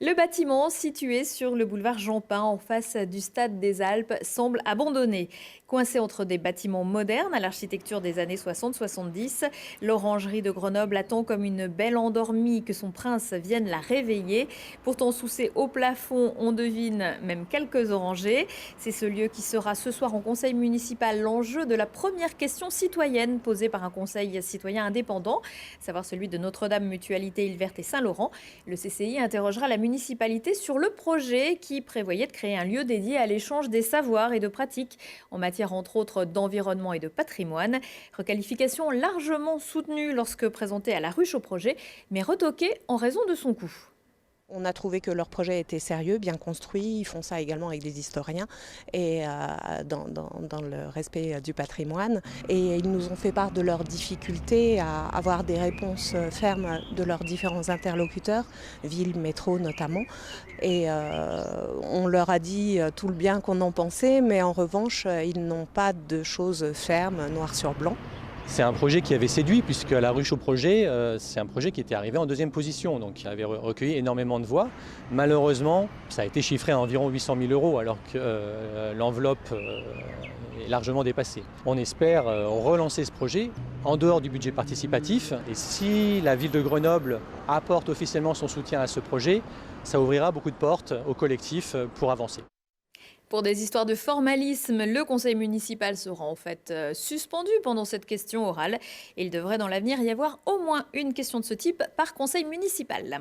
Le bâtiment, situé sur le boulevard Jean-Pin, en face du stade des Alpes, semble abandonné. Coincé entre des bâtiments modernes à l'architecture des années 60-70, l'orangerie de Grenoble attend comme une belle endormie que son prince vienne la réveiller. Pourtant, sous ses hauts plafonds, on devine même quelques orangers. C'est ce lieu qui sera ce soir en conseil municipal l'enjeu de la première question citoyenne posée par un conseil citoyen indépendant, savoir celui de Notre-Dame Mutualité Île-Verte et Saint-Laurent. Le CCI interrogera la municipalité sur le projet qui prévoyait de créer un lieu dédié à l'échange des savoirs et de pratiques en matière entre autres d'environnement et de patrimoine. Requalification largement soutenue lorsque présentée à la ruche au projet, mais retoquée en raison de son coût. On a trouvé que leur projet était sérieux, bien construit. Ils font ça également avec des historiens et dans le respect du patrimoine. Et ils nous ont fait part de leurs difficultés à avoir des réponses fermes de leurs différents interlocuteurs, ville, métro notamment. Et on leur a dit tout le bien qu'on en pensait, mais en revanche, ils n'ont pas de choses fermes, noir sur blanc. C'est un projet qui avait séduit, puisque la ruche au projet, c'est un projet qui était arrivé en deuxième position, donc il avait recueilli énormément de voix. Malheureusement, ça a été chiffré à environ 800 000 euros, alors que l'enveloppe est largement dépassée. On espère relancer ce projet en dehors du budget participatif, et si la ville de Grenoble apporte officiellement son soutien à ce projet, ça ouvrira beaucoup de portes au collectif pour avancer. Pour des histoires de formalisme, le conseil municipal sera en fait suspendu pendant cette question orale. Il devrait dans l'avenir y avoir au moins une question de ce type par conseil municipal.